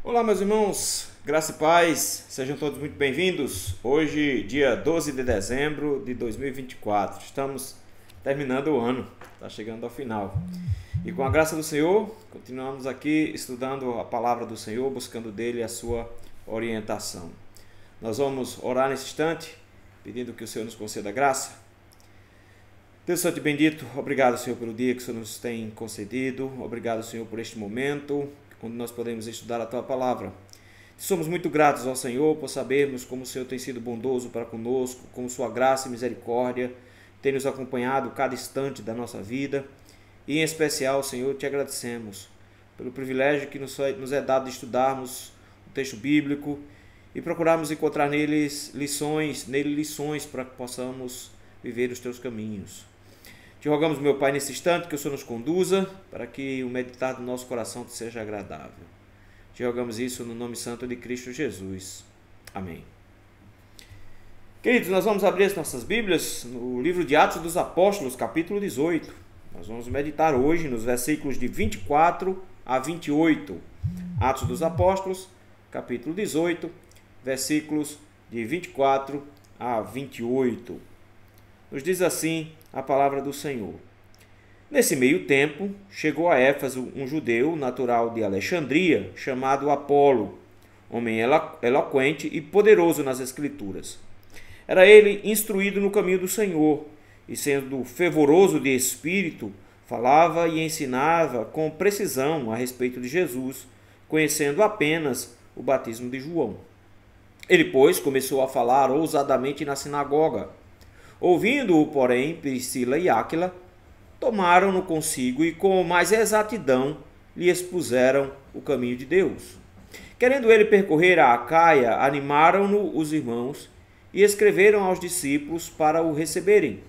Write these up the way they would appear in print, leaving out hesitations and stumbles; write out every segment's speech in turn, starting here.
Olá, meus irmãos, graça e paz, sejam todos muito bem-vindos. Hoje, dia 12 de dezembro de 2024, estamos terminando o ano, está chegando ao final. E com a graça do Senhor, continuamos aqui estudando a palavra do Senhor, buscando dele a sua orientação. Nós vamos orar nesse instante, pedindo que o Senhor nos conceda graça. Deus Santo e bendito, obrigado, Senhor, pelo dia que o Senhor nos tem concedido, obrigado, Senhor, por este momento onde nós podemos estudar a Tua Palavra. Somos muito gratos ao Senhor por sabermos como o Senhor tem sido bondoso para conosco, como Sua graça e misericórdia tem nos acompanhado cada instante da nossa vida. E em especial, Senhor, te agradecemos pelo privilégio que nos é dado de estudarmos o texto bíblico e procurarmos encontrar nele lições para que possamos viver os Teus caminhos. Te rogamos, meu Pai, nesse instante que o Senhor nos conduza para que o meditar do nosso coração te seja agradável. Te rogamos isso no nome santo de Cristo Jesus. Amém. Queridos, nós vamos abrir as nossas Bíblias no livro de Atos dos Apóstolos, capítulo 18. Nós vamos meditar hoje nos versículos de 24 a 28. Atos dos Apóstolos, capítulo 18, versículos de 24 a 28. Nos diz assim a palavra do Senhor. Nesse meio tempo, chegou a Éfeso um judeu natural de Alexandria, chamado Apolo, homem eloquente e poderoso nas Escrituras. Era ele instruído no caminho do Senhor, e sendo fervoroso de espírito, falava e ensinava com precisão a respeito de Jesus, conhecendo apenas o batismo de João. Ele, pois, começou a falar ousadamente na sinagoga. Ouvindo-o, porém, Priscila e Áquila, tomaram-no consigo e com mais exatidão lhe expuseram o caminho de Deus. Querendo ele percorrer a Acaia, animaram-no os irmãos e escreveram aos discípulos para o receberem.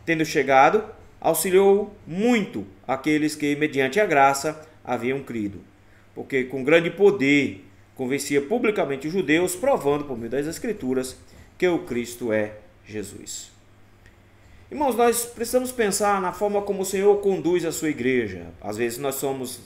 Tendo chegado, auxiliou muito aqueles que, mediante a graça, haviam crido, porque com grande poder convencia publicamente os judeus, provando por meio das Escrituras que o Cristo é Jesus. Irmãos, nós precisamos pensar na forma como o Senhor conduz a sua igreja. Às vezes nós somos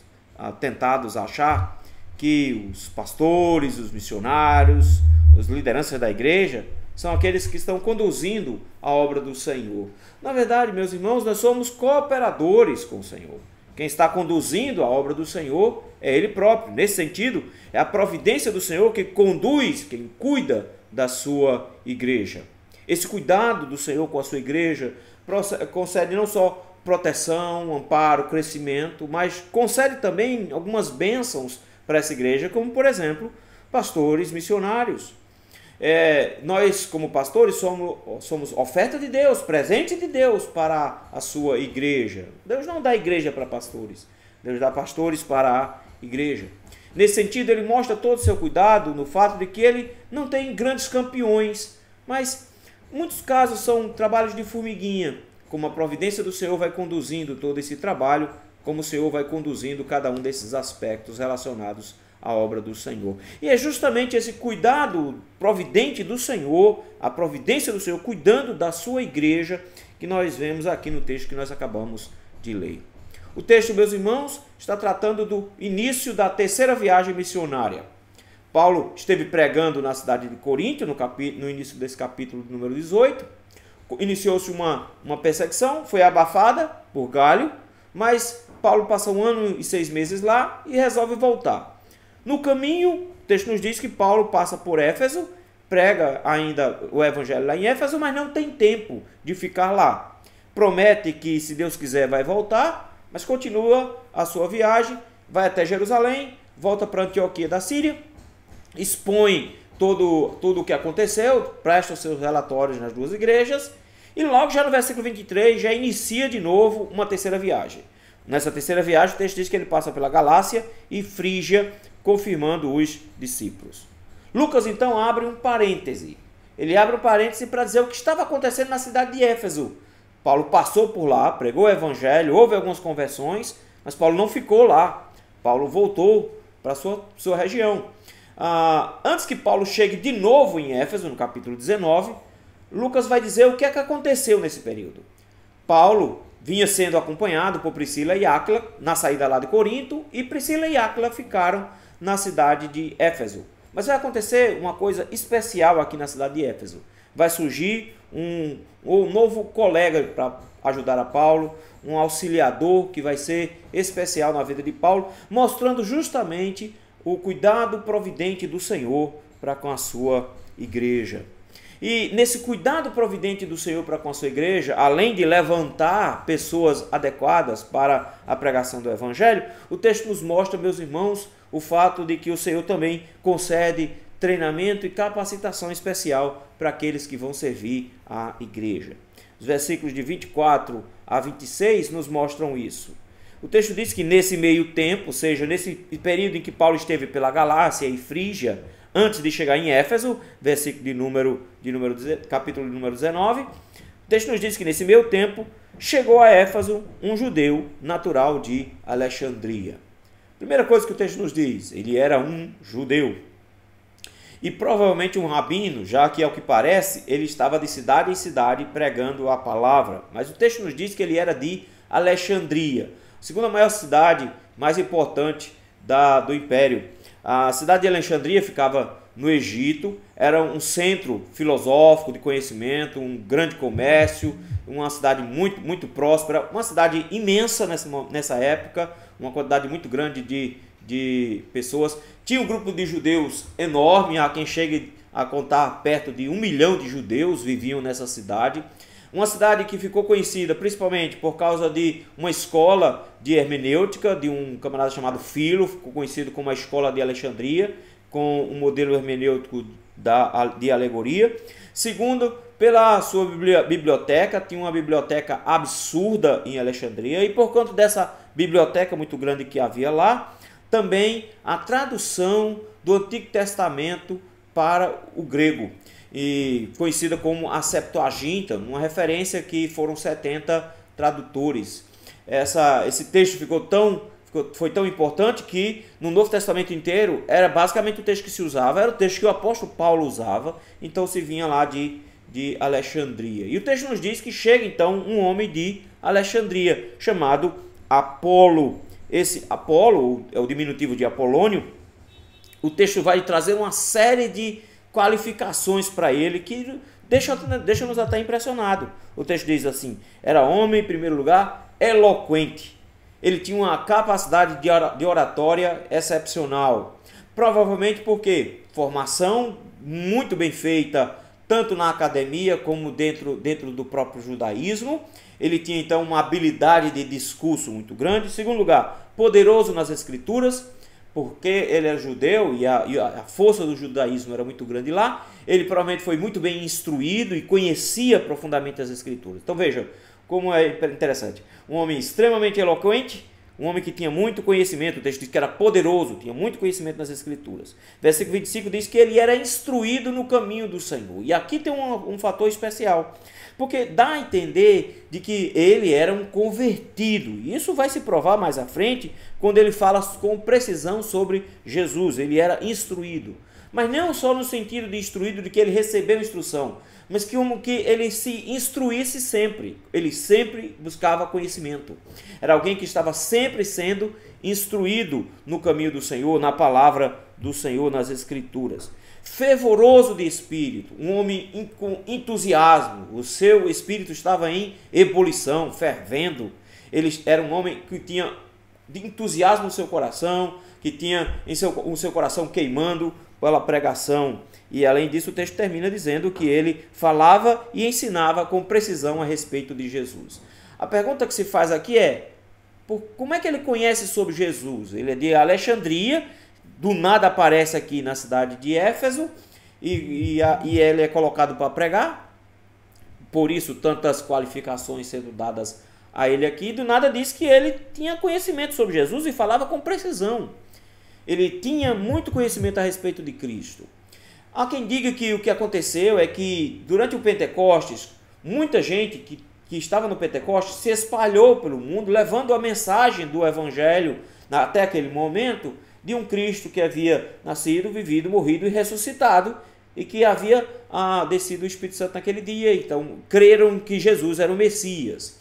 tentados a achar que os pastores, os missionários, as lideranças da igreja são aqueles que estão conduzindo a obra do Senhor. Na verdade, meus irmãos, nós somos cooperadores com o Senhor. Quem está conduzindo a obra do Senhor é Ele próprio. Nesse sentido, é a providência do Senhor que conduz, quem cuida da sua igreja. Esse cuidado do Senhor com a sua igreja concede não só proteção, amparo, crescimento, mas concede também algumas bênçãos para essa igreja, como, por exemplo, pastores missionários. Nós, como pastores, somos oferta de Deus, presente de Deus para a sua igreja. Deus não dá igreja para pastores, Deus dá pastores para a igreja. Nesse sentido, ele mostra todo o seu cuidado no fato de que ele não tem grandes campeões, mas muitos casos são trabalhos de formiguinha, como a providência do Senhor vai conduzindo todo esse trabalho, como o Senhor vai conduzindo cada um desses aspectos relacionados à obra do Senhor. E é justamente esse cuidado providente do Senhor, a providência do Senhor cuidando da sua igreja, que nós vemos aqui no texto que nós acabamos de ler. O texto, meus irmãos, está tratando do início da terceira viagem missionária. Paulo esteve pregando na cidade de Corinto, no início desse capítulo número 18. Iniciou-se uma perseguição, foi abafada por Galho, mas Paulo passa 1 ano e 6 meses lá e resolve voltar. No caminho, o texto nos diz que Paulo passa por Éfeso, prega ainda o evangelho lá em Éfeso, mas não tem tempo de ficar lá. Promete que, se Deus quiser, vai voltar, mas continua a sua viagem, vai até Jerusalém, volta para Antioquia da Síria, expõe tudo o que aconteceu, presta os seus relatórios nas duas igrejas, e logo já no versículo 23 já inicia de novo uma terceira viagem. Nessa terceira viagem o texto diz que ele passa pela Galácia e Frígia, confirmando os discípulos. Lucas então abre um parêntese. Ele abre um parêntese para dizer o que estava acontecendo na cidade de Éfeso. Paulo passou por lá, pregou o evangelho, houve algumas conversões, mas Paulo não ficou lá. Paulo voltou para a sua região. Antes que Paulo chegue de novo em Éfeso, no capítulo 19, Lucas vai dizer o que é que aconteceu nesse período. Paulo vinha sendo acompanhado por Priscila e Áquila na saída lá de Corinto, e Priscila e Áquila ficaram na cidade de Éfeso. Mas vai acontecer uma coisa especial aqui na cidade de Éfeso. Vai surgir um novo colega para ajudar a Paulo, um auxiliador que vai ser especial na vida de Paulo, mostrando justamente o cuidado providente do Senhor para com a sua igreja. E nesse cuidado providente do Senhor para com a sua igreja, além de levantar pessoas adequadas para a pregação do Evangelho, o texto nos mostra, meus irmãos, o fato de que o Senhor também concede treinamento e capacitação especial para aqueles que vão servir a igreja. Os versículos de 24 a 26 nos mostram isso. O texto diz que nesse meio tempo, ou seja, nesse período em que Paulo esteve pela Galácia e Frígia, antes de chegar em Éfeso, capítulo de número 19, o texto nos diz que nesse meio tempo chegou a Éfeso um judeu natural de Alexandria. Primeira coisa que o texto nos diz, ele era um judeu. E provavelmente um rabino, já que, ao que parece, ele estava de cidade em cidade pregando a palavra. Mas o texto nos diz que ele era de Alexandria, a segunda maior cidade mais importante do Império. A cidade de Alexandria ficava no Egito, era um centro filosófico de conhecimento, um grande comércio, uma cidade muito, muito próspera, uma cidade imensa nessa época, uma quantidade muito grande de pessoas. Tinha um grupo de judeus enorme, há quem chegue a contar perto de 1 milhão de judeus viviam nessa cidade. Uma cidade que ficou conhecida principalmente por causa de uma escola de hermenêutica, de um camarada chamado Filo, ficou conhecido como a Escola de Alexandria, com um modelo hermenêutico de alegoria. Segundo, pela sua biblioteca, tinha uma biblioteca absurda em Alexandria, e por conta dessa biblioteca muito grande que havia lá, também a tradução do Antigo Testamento para o grego, e conhecida como a Septuaginta, uma referência que foram 70 tradutores. Esse texto foi tão importante que no Novo Testamento inteiro era basicamente o texto que se usava, era o texto que o apóstolo Paulo usava, então se vinha lá de Alexandria. E o texto nos diz que chega então um homem de Alexandria, chamado Apolo. Esse Apolo, é o diminutivo de Apolônio, o texto vai trazer uma série de qualificações para ele que deixa-nos até impressionados. O texto diz assim: era homem, em primeiro lugar, eloquente. Ele tinha uma capacidade de oratória excepcional. Provavelmente porque formação muito bem feita, tanto na academia como dentro do próprio judaísmo. Ele tinha então uma habilidade de discurso muito grande. Em segundo lugar, poderoso nas escrituras, porque ele era judeu e a força do judaísmo era muito grande lá. Ele provavelmente foi muito bem instruído e conhecia profundamente as escrituras. Então veja como é interessante. Um homem extremamente eloquente, um homem que tinha muito conhecimento. O texto diz que era poderoso, tinha muito conhecimento nas escrituras. Versículo 25 diz que ele era instruído no caminho do Senhor. E aqui tem um fator especial, porque dá a entender de que ele era um convertido. E isso vai se provar mais à frente, quando ele fala com precisão sobre Jesus. Ele era instruído. Mas não só no sentido de instruído, de que ele recebeu instrução, mas que ele se instruísse sempre. Ele sempre buscava conhecimento. Era alguém que estava sempre sendo instruído no caminho do Senhor, na palavra do Senhor, nas Escrituras. Fervoroso de espírito, um homem com entusiasmo. O seu espírito estava em ebulição, fervendo. Ele era um homem que tinha entusiasmo no seu coração, que tinha o seu coração queimando pela pregação. E além disso, o texto termina dizendo que ele falava e ensinava com precisão a respeito de Jesus. A pergunta que se faz aqui é: como é que ele conhece sobre Jesus? Ele é de Alexandria, do nada aparece aqui na cidade de Éfeso, e ele é colocado para pregar. Por isso, tantas qualificações sendo dadas a ele aqui. Do nada diz que ele tinha conhecimento sobre Jesus e falava com precisão. Ele tinha muito conhecimento a respeito de Cristo. Há quem diga que o que aconteceu é que durante o Pentecostes, muita gente que estava no Pentecostes se espalhou pelo mundo, levando a mensagem do Evangelho até aquele momento, de um Cristo que havia nascido, vivido, morrido e ressuscitado, e que havia descido o Espírito Santo naquele dia. Então creram que Jesus era o Messias.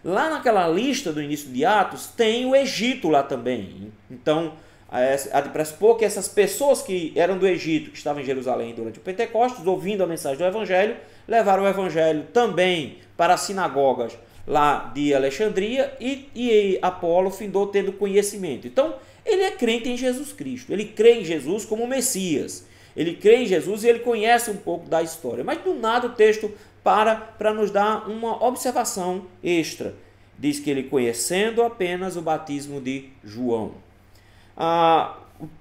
Lá naquela lista do início de Atos tem o Egito lá também. Então há de pressupor que essas pessoas que eram do Egito, que estavam em Jerusalém durante o Pentecostes, ouvindo a mensagem do Evangelho, levaram o Evangelho também para as sinagogas lá de Alexandria, e Apolo findou tendo conhecimento. Então, ele é crente em Jesus Cristo, ele crê em Jesus como Messias, ele crê em Jesus e ele conhece um pouco da história. Mas do nada o texto para nos dar uma observação extra. Diz que ele conhecendo apenas o batismo de João.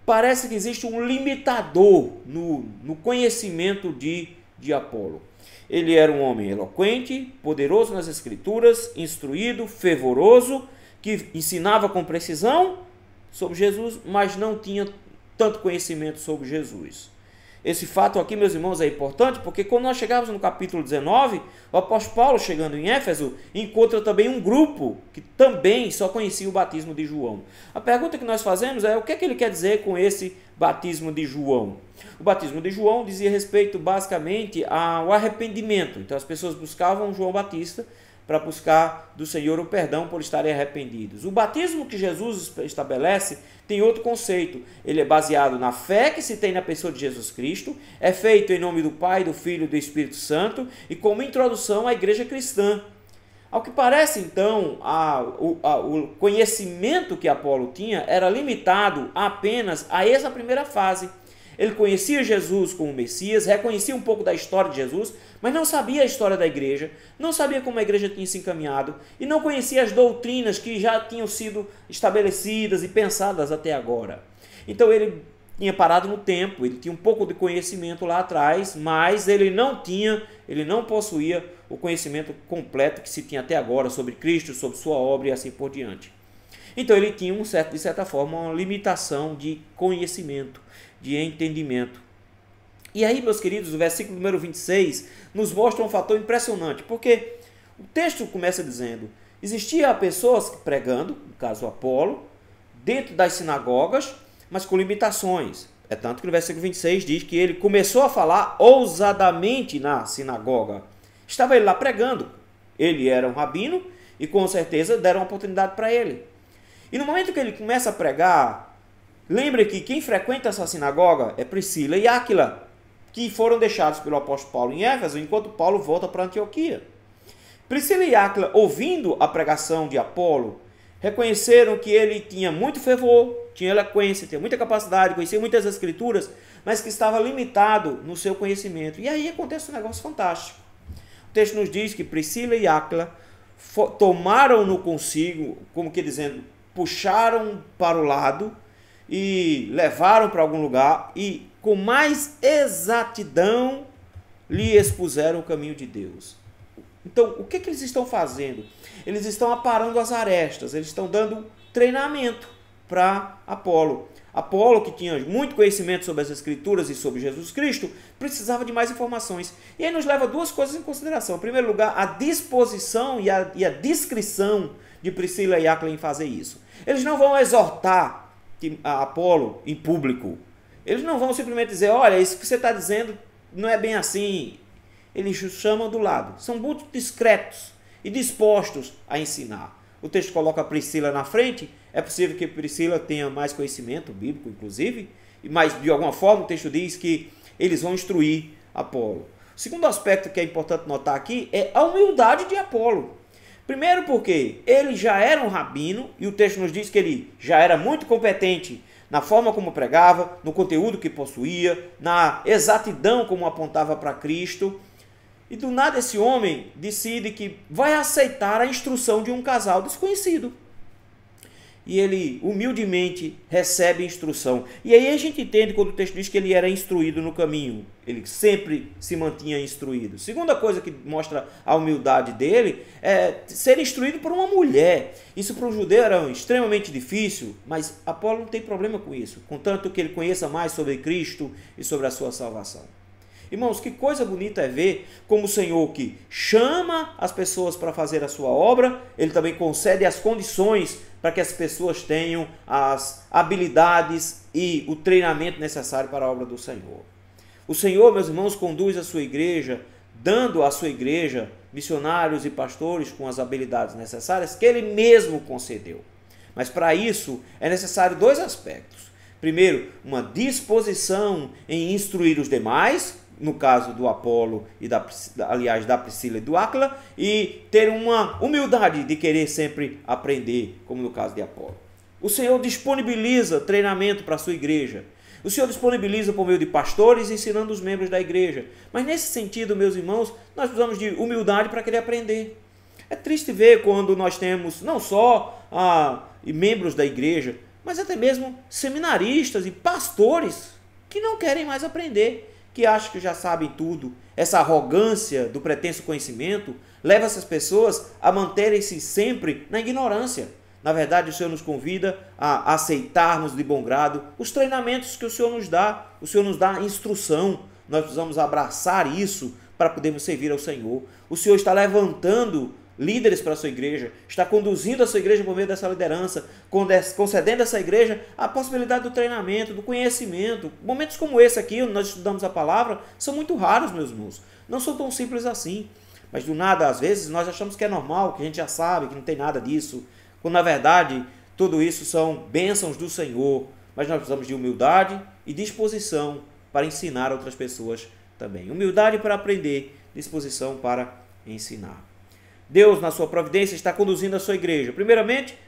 Parece que existe um limitador no conhecimento de Apolo. Ele era um homem eloquente, poderoso nas escrituras, instruído, fervoroso, que ensinava com precisão sobre Jesus, mas não tinha tanto conhecimento sobre Jesus. Esse fato aqui, meus irmãos, é importante porque quando nós chegamos no capítulo 19, o apóstolo Paulo, chegando em Éfeso, encontra também um grupo que também só conhecia o batismo de João. A pergunta que nós fazemos é: o que é que ele quer dizer com esse batismo de João? O batismo de João dizia respeito basicamente ao arrependimento. Então as pessoas buscavam João Batista para buscar do Senhor o perdão por estarem arrependidos. O batismo que Jesus estabelece tem outro conceito. Ele é baseado na fé que se tem na pessoa de Jesus Cristo, é feito em nome do Pai, do Filho e do Espírito Santo e como introdução à igreja cristã. Ao que parece, então, o conhecimento que Apolo tinha era limitado apenas a essa primeira fase. Ele conhecia Jesus como Messias, reconhecia um pouco da história de Jesus, mas não sabia a história da igreja, não sabia como a igreja tinha se encaminhado e não conhecia as doutrinas que já tinham sido estabelecidas e pensadas até agora. Então ele tinha parado no tempo, ele tinha um pouco de conhecimento lá atrás, mas ele não possuía o conhecimento completo que se tinha até agora sobre Cristo, sobre sua obra e assim por diante. Então ele tinha, de certa forma, uma limitação de conhecimento, de entendimento. E aí, meus queridos, o versículo número 26 nos mostra um fator impressionante, porque o texto começa dizendo: existia pessoas pregando, no caso Apolo, dentro das sinagogas, mas com limitações. É tanto que no versículo 26 diz que ele começou a falar ousadamente na sinagoga. Estava ele lá pregando. Ele era um rabino e com certeza deram uma oportunidade para ele. E no momento que ele começa a pregar, lembre que quem frequenta essa sinagoga é Priscila e Áquila, que foram deixados pelo apóstolo Paulo em Éfeso, enquanto Paulo volta para Antioquia. Priscila e Áquila, ouvindo a pregação de Apolo, reconheceram que ele tinha muito fervor, tinha eloquência, tinha muita capacidade, conhecia muitas escrituras, mas que estava limitado no seu conhecimento. E aí acontece um negócio fantástico. O texto nos diz que Priscila e Áquila tomaram-no consigo, como que dizendo, puxaram para o lado e levaram para algum lugar e com mais exatidão lhe expuseram o caminho de Deus. Então, o que eles estão fazendo? Eles estão aparando as arestas, eles estão dando treinamento para Apolo. Apolo, que tinha muito conhecimento sobre as Escrituras e sobre Jesus Cristo, precisava de mais informações. E aí nos leva duas coisas em consideração. Em primeiro lugar, a disposição e a discrição de Priscila e Áquila em fazer isso. Eles não vão exortar a Apolo em público. Eles não vão simplesmente dizer: olha, isso que você está dizendo não é bem assim. Eles chamam do lado. São muito discretos e dispostos a ensinar. O texto coloca a Priscila na frente. É possível que Priscila tenha mais conhecimento bíblico, inclusive, mas de alguma forma o texto diz que eles vão instruir Apolo. O segundo aspecto que é importante notar aqui é a humildade de Apolo. Primeiro porque ele já era um rabino e o texto nos diz que ele já era muito competente na forma como pregava, no conteúdo que possuía, na exatidão como apontava para Cristo. E do nada esse homem decide que vai aceitar a instrução de um casal desconhecido. E ele humildemente recebe instrução. E aí a gente entende quando o texto diz que ele era instruído no caminho. Ele sempre se mantinha instruído. Segunda coisa que mostra a humildade dele é ser instruído por uma mulher. Isso para um judeu era extremamente difícil, mas Apolo não tem problema com isso, contanto que ele conheça mais sobre Cristo e sobre a sua salvação. Irmãos, que coisa bonita é ver como o Senhor, que chama as pessoas para fazer a sua obra, ele também concede as condições para que as pessoas tenham as habilidades e o treinamento necessário para a obra do Senhor. O Senhor, meus irmãos, conduz a sua igreja, dando à sua igreja missionários e pastores com as habilidades necessárias que ele mesmo concedeu. Mas para isso é necessário dois aspectos. Primeiro, uma disposição em instruir os demais, no caso do Apolo e da Priscila e do Áquila, e ter uma humildade de querer sempre aprender, como no caso de Apolo. O Senhor disponibiliza treinamento para a sua igreja. O Senhor disponibiliza por meio de pastores ensinando os membros da igreja. Mas nesse sentido, meus irmãos, nós precisamos de humildade para querer aprender. É triste ver quando nós temos não só membros da igreja, mas até mesmo seminaristas e pastores que não querem mais aprender, que acham que já sabem tudo. Essa arrogância do pretenso conhecimento leva essas pessoas a manterem-se sempre na ignorância. Na verdade, o Senhor nos convida a aceitarmos de bom grado os treinamentos que o Senhor nos dá. O Senhor nos dá instrução. Nós precisamos abraçar isso para podermos servir ao Senhor. O Senhor está levantando líderes para a sua igreja, está conduzindo a sua igreja por meio dessa liderança, concedendo a essa igreja a possibilidade do treinamento, do conhecimento. Momentos como esse aqui, onde nós estudamos a palavra, são muito raros, meus irmãos. Não são tão simples assim. Mas do nada, às vezes, nós achamos que é normal, que a gente já sabe, que não tem nada disso. Quando, na verdade, tudo isso são bênçãos do Senhor. Mas nós precisamos de humildade e disposição para ensinar outras pessoas também. Humildade para aprender, disposição para ensinar. Deus, na sua providência, está conduzindo a sua igreja. Primeiramente,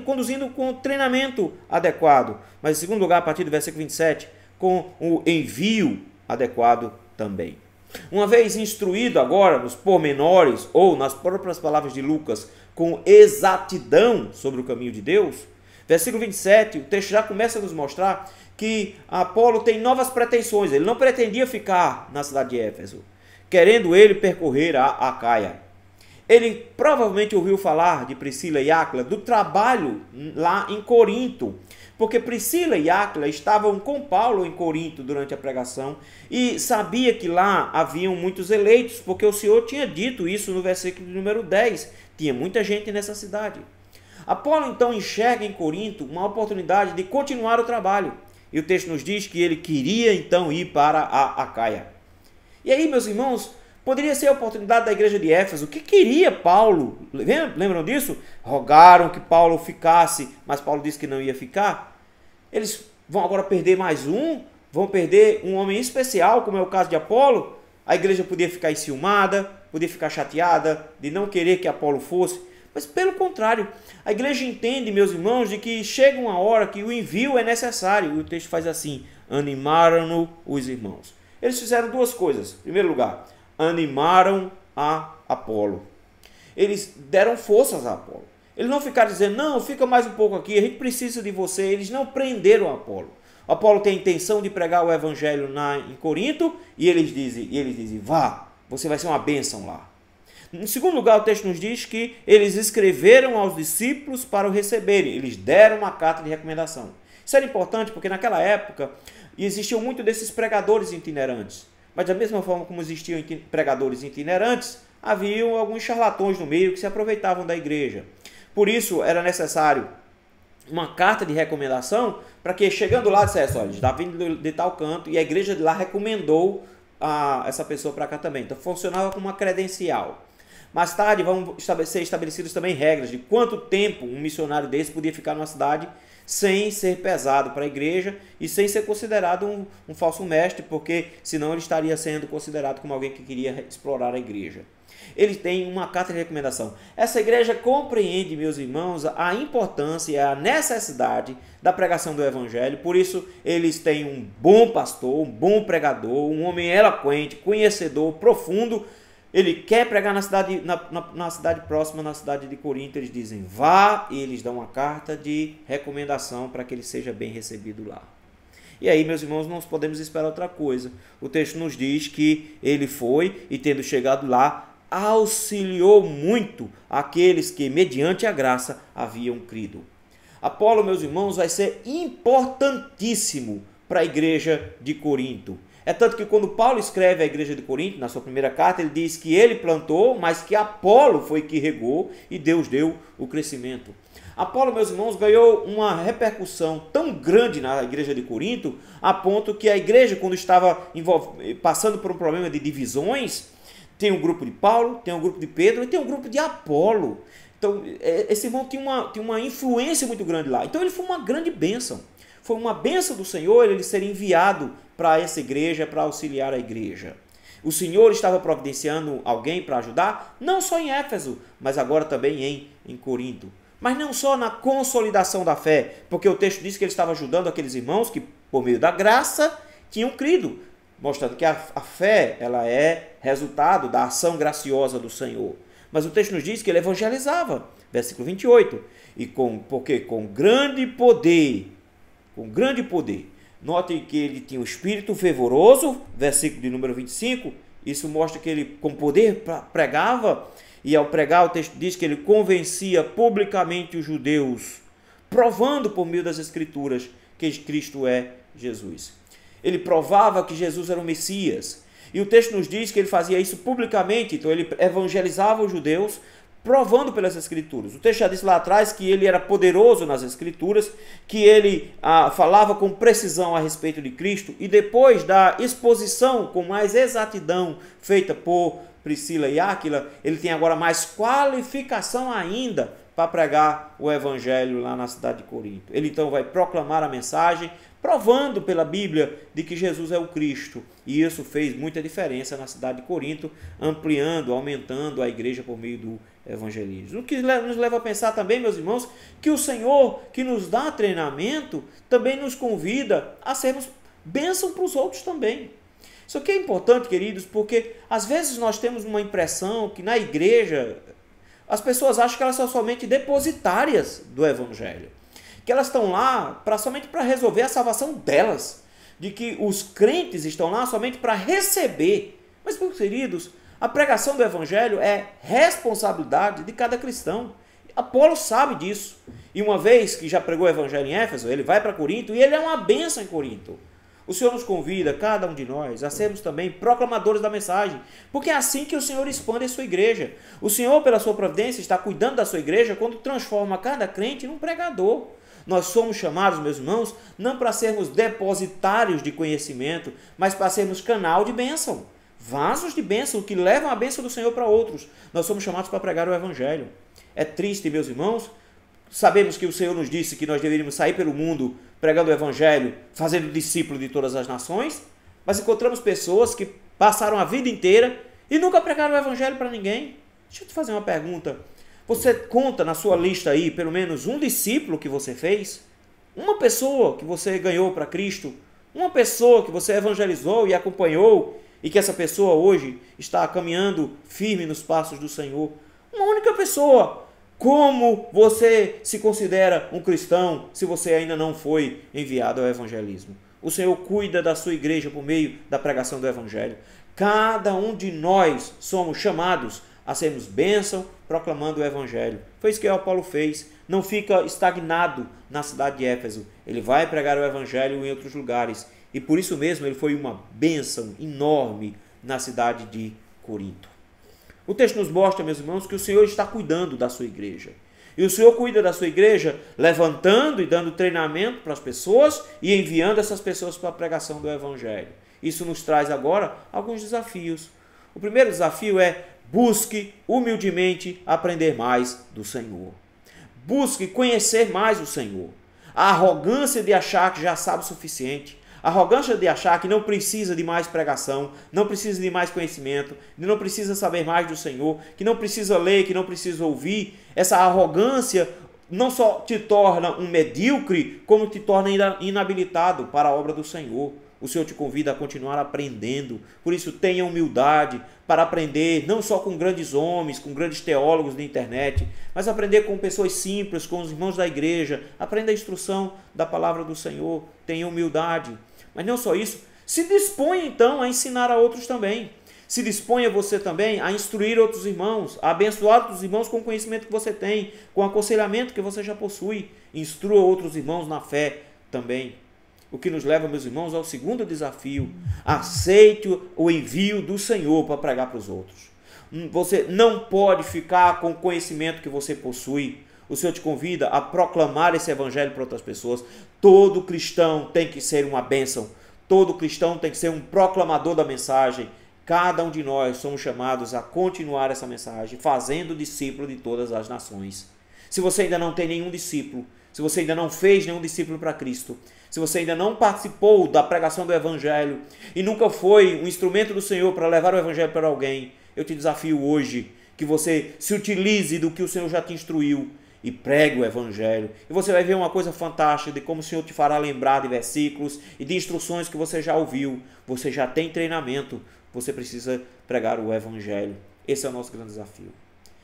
conduzindo com o treinamento adequado. Mas, em segundo lugar, a partir do versículo 27, com o envio adequado também. Uma vez instruído agora nos pormenores, ou nas próprias palavras de Lucas, com exatidão sobre o caminho de Deus, versículo 27, o texto já começa a nos mostrar que Apolo tem novas pretensões. Ele não pretendia ficar na cidade de Éfeso, querendo ele percorrer a Acaia. Ele provavelmente ouviu falar de Priscila e Áquila, do trabalho lá em Corinto, porque Priscila e Áquila estavam com Paulo em Corinto durante a pregação e sabia que lá haviam muitos eleitos, porque o Senhor tinha dito isso no versículo número 10, tinha muita gente nessa cidade. Apolo então enxerga em Corinto uma oportunidade de continuar o trabalho, e o texto nos diz que ele queria então ir para a Acaia. E aí, meus irmãos, poderia ser a oportunidade da igreja de Éfeso, que queria Paulo. Lembram disso? Rogaram que Paulo ficasse, mas Paulo disse que não ia ficar. Eles vão agora perder mais vão perder um homem especial, como é o caso de Apolo. A igreja podia ficar enciumada, podia ficar chateada de não querer que Apolo fosse. Mas pelo contrário, a igreja entende, meus irmãos, de que chega uma hora que o envio é necessário. E o texto faz assim: animaram-no os irmãos. Eles fizeram duas coisas. Em primeiro lugar, animaram a Apolo. Eles deram forças a Apolo. Eles não ficaram dizendo, não, fica mais um pouco aqui, a gente precisa de você. Eles não prenderam Apolo. Apolo tem a intenção de pregar o evangelho em Corinto, e eles dizem, vá, você vai ser uma bênção lá. Em segundo lugar, o texto nos diz que eles escreveram aos discípulos para o receberem. Eles deram uma carta de recomendação. Isso era importante porque naquela época existiam muitos desses pregadores itinerantes. Mas da mesma forma como existiam pregadores itinerantes, haviam alguns charlatões no meio que se aproveitavam da igreja. Por isso era necessário uma carta de recomendação para que, chegando lá, dissesse, olha, está vindo de tal canto, e a igreja de lá recomendou essa pessoa para cá também. Então funcionava como uma credencial. Mais tarde vão ser estabelecidas também regras de quanto tempo um missionário desse podia ficar numa cidade sem ser pesado para a igreja e sem ser considerado um falso mestre, porque senão ele estaria sendo considerado como alguém que queria explorar a igreja. Ele tem uma carta de recomendação. Essa igreja compreende, meus irmãos, a importância e a necessidade da pregação do evangelho. Por isso, eles têm um bom pastor, um bom pregador, um homem eloquente, conhecedor, profundo. Ele quer pregar na cidade próxima, na cidade de Corinto. Eles dizem, vá, e eles dão uma carta de recomendação para que ele seja bem recebido lá. E aí, meus irmãos, não podemos esperar outra coisa. O texto nos diz que ele foi e, tendo chegado lá, auxiliou muito aqueles que, mediante a graça, haviam crido. Apolo, meus irmãos, vai ser importantíssimo para a igreja de Corinto. É tanto que quando Paulo escreve à igreja de Corinto, na sua primeira carta, ele diz que ele plantou, mas que Apolo foi que regou e Deus deu o crescimento. Apolo, meus irmãos, ganhou uma repercussão tão grande na igreja de Corinto, a ponto que a igreja, quando estava passando por um problema de divisões, tem um grupo de Paulo, tem um grupo de Pedro e tem um grupo de Apolo. Então, esse irmão tinha uma influência muito grande lá. Então, ele foi uma grande bênção. Foi uma bênção do Senhor ele ser enviado para essa igreja, para auxiliar a igreja. O Senhor estava providenciando alguém para ajudar, não só em Éfeso, mas agora também em Corinto. Mas não só na consolidação da fé, porque o texto diz que ele estava ajudando aqueles irmãos que, por meio da graça, tinham crido, mostrando que a fé ela é resultado da ação graciosa do Senhor. Mas o texto nos diz que ele evangelizava, versículo 28, porque com grande poder, note que ele tinha um espírito fervoroso, versículo de número 25, isso mostra que ele com poder pregava, e ao pregar o texto diz que ele convencia publicamente os judeus, provando por meio das escrituras que Cristo é Jesus. Ele provava que Jesus era o Messias, e o texto nos diz que ele fazia isso publicamente, então ele evangelizava os judeus, provando pelas escrituras. O texto já disse lá atrás que ele era poderoso nas escrituras, que ele falava com precisão a respeito de Cristo, e depois da exposição com mais exatidão feita por Priscila e Áquila, ele tem agora mais qualificação ainda para pregar o evangelho lá na cidade de Corinto. Ele então vai proclamar a mensagem, provando pela Bíblia de que Jesus é o Cristo. E isso fez muita diferença na cidade de Corinto, ampliando, aumentando a igreja por meio do evangelismo. O que nos leva a pensar também, meus irmãos, que o Senhor que nos dá treinamento também nos convida a sermos bênção para os outros também. Isso aqui é importante, queridos, porque às vezes nós temos uma impressão que na igreja as pessoas acham que elas são somente depositárias do evangelho, que elas estão lá somente para resolver a salvação delas, de que os crentes estão lá somente para receber. Mas, meus queridos, a pregação do evangelho é responsabilidade de cada cristão. Apolo sabe disso. E uma vez que já pregou o evangelho em Éfeso, ele vai para Corinto e ele é uma bênção em Corinto. O Senhor nos convida, cada um de nós, a sermos também proclamadores da mensagem, porque é assim que o Senhor expande a sua igreja. O Senhor, pela sua providência, está cuidando da sua igreja quando transforma cada crente num pregador. Nós somos chamados, meus irmãos, não para sermos depositários de conhecimento, mas para sermos canal de bênção, vasos de bênção que levam a bênção do Senhor para outros. Nós somos chamados para pregar o evangelho. É triste, meus irmãos, sabemos que o Senhor nos disse que nós deveríamos sair pelo mundo pregando o evangelho, fazendo discípulo de todas as nações, mas encontramos pessoas que passaram a vida inteira e nunca pregaram o evangelho para ninguém. Deixa eu te fazer uma pergunta. Você conta na sua lista aí pelo menos um discípulo que você fez? Uma pessoa que você ganhou para Cristo? Uma pessoa que você evangelizou e acompanhou e que essa pessoa hoje está caminhando firme nos passos do Senhor? Uma única pessoa. Como você se considera um cristão se você ainda não foi enviado ao evangelismo? O Senhor cuida da sua igreja por meio da pregação do evangelho. Cada um de nós somos chamados a sermos bênção proclamando o evangelho. Foi isso que o Apolo fez. Não fica estagnado na cidade de Éfeso. Ele vai pregar o evangelho em outros lugares. E por isso mesmo ele foi uma bênção enorme na cidade de Corinto. O texto nos mostra, meus irmãos, que o Senhor está cuidando da sua igreja. E o Senhor cuida da sua igreja levantando e dando treinamento para as pessoas e enviando essas pessoas para a pregação do evangelho. Isso nos traz agora alguns desafios. O primeiro desafio é: busque humildemente aprender mais do Senhor. Busque conhecer mais o Senhor. A arrogância de achar que já sabe o suficiente, a arrogância de achar que não precisa de mais pregação, não precisa de mais conhecimento, que não precisa saber mais do Senhor, que não precisa ler, que não precisa ouvir, essa arrogância não só te torna um medíocre, como te torna inabilitado para a obra do Senhor. O Senhor te convida a continuar aprendendo. Por isso, tenha humildade para aprender, não só com grandes homens, com grandes teólogos da internet, mas aprender com pessoas simples, com os irmãos da igreja. Aprenda a instrução da palavra do Senhor. Tenha humildade. Mas não só isso, se disponha então a ensinar a outros também. Se disponha você também a instruir outros irmãos, a abençoar outros irmãos com o conhecimento que você tem, com o aconselhamento que você já possui. Instrua outros irmãos na fé também. O que nos leva, meus irmãos, ao segundo desafio. Aceite o envio do Senhor para pregar para os outros. Você não pode ficar com o conhecimento que você possui. O Senhor te convida a proclamar esse evangelho para outras pessoas. Todo cristão tem que ser uma bênção. Todo cristão tem que ser um proclamador da mensagem. Cada um de nós somos chamados a continuar essa mensagem, fazendo discípulo de todas as nações. Se você ainda não tem nenhum discípulo, se você ainda não fez nenhum discípulo para Cristo, se você ainda não participou da pregação do Evangelho e nunca foi um instrumento do Senhor para levar o Evangelho para alguém, eu te desafio hoje que você se utilize do que o Senhor já te instruiu e pregue o Evangelho. E você vai ver uma coisa fantástica de como o Senhor te fará lembrar de versículos e de instruções que você já ouviu. Você já tem treinamento, você precisa pregar o Evangelho. Esse é o nosso grande desafio.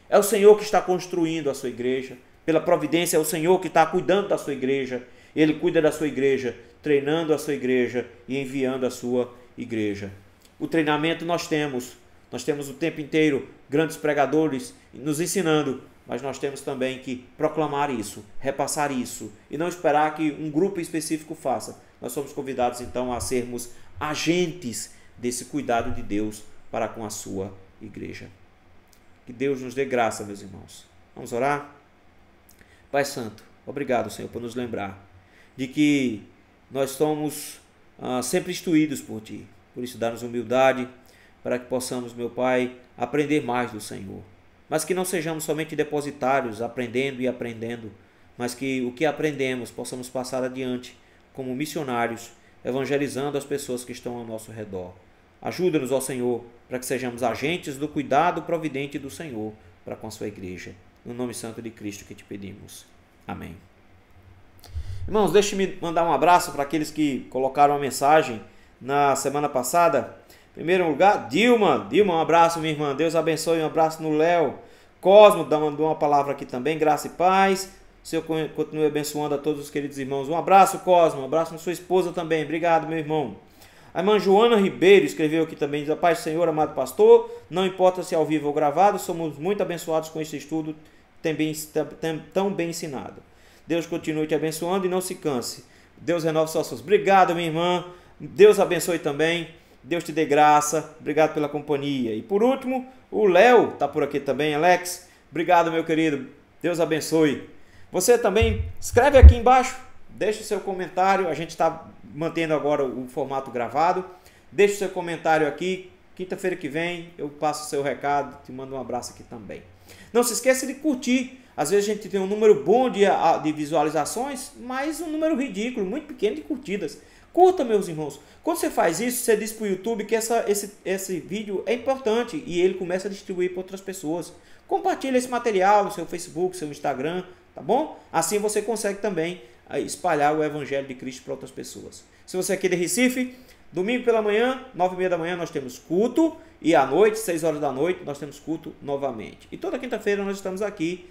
É o Senhor que está construindo a sua igreja. Pela providência, é o Senhor que está cuidando da sua igreja. Ele cuida da sua igreja, treinando a sua igreja e enviando a sua igreja. O treinamento nós temos o tempo inteiro grandes pregadores nos ensinando, mas nós temos também que proclamar isso, repassar isso e não esperar que um grupo específico faça. Nós somos convidados então a sermos agentes desse cuidado de Deus para com a sua igreja. Que Deus nos dê graça, meus irmãos. Vamos orar? Pai Santo, obrigado, Senhor, por nos lembrar de que nós somos sempre instruídos por Ti. Por isso, dá-nos humildade para que possamos, meu Pai, aprender mais do Senhor. Mas que não sejamos somente depositários, aprendendo e aprendendo, mas que o que aprendemos possamos passar adiante como missionários, evangelizando as pessoas que estão ao nosso redor. Ajuda-nos, ó Senhor, para que sejamos agentes do cuidado providente do Senhor para com a sua igreja. No nome santo de Cristo que te pedimos. Amém. Irmãos, deixe-me mandar um abraço para aqueles que colocaram a mensagem na semana passada. Em primeiro lugar, Dilma, um abraço, minha irmã. Deus abençoe, um abraço no Léo. Cosmo, mandou uma palavra aqui também, graça e paz. O Senhor continue abençoando a todos os queridos irmãos. Um abraço, Cosmo, um abraço na sua esposa também. Obrigado, meu irmão. A irmã Joana Ribeiro escreveu aqui também, diz: a paz do Senhor, amado pastor, não importa se é ao vivo ou gravado, somos muito abençoados com este estudo tão bem ensinado. Deus continue te abençoando e não se canse. Deus renove suas forças. Obrigado, minha irmã. Deus abençoe também. Deus te dê graça. Obrigado pela companhia. E por último, o Léo está por aqui também. Alex, obrigado, meu querido. Deus abençoe. Você também escreve aqui embaixo. Deixe o seu comentário. A gente está mantendo agora o formato gravado. Deixe o seu comentário aqui. Quinta-feira que vem eu passo o seu recado. Te mando um abraço aqui também. Não se esqueça de curtir. Às vezes a gente tem um número bom de visualizações, mas um número ridículo, muito pequeno de curtidas. Curta, meus irmãos. Quando você faz isso, você diz para o YouTube que esse vídeo é importante e ele começa a distribuir para outras pessoas. Compartilhe esse material no seu Facebook, seu Instagram, tá bom? Assim você consegue também espalhar o Evangelho de Cristo para outras pessoas. Se você é aqui de Recife, domingo pela manhã, 9h30 da manhã, nós temos culto e à noite, 6 horas da noite, nós temos culto novamente. E toda quinta-feira nós estamos aqui,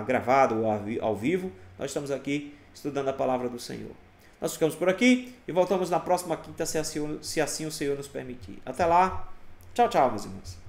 gravado ao vivo, nós estamos aqui estudando a palavra do Senhor. Nós ficamos por aqui e voltamos na próxima quinta, se assim o Senhor nos permitir. Até lá. Tchau, tchau, meus irmãos.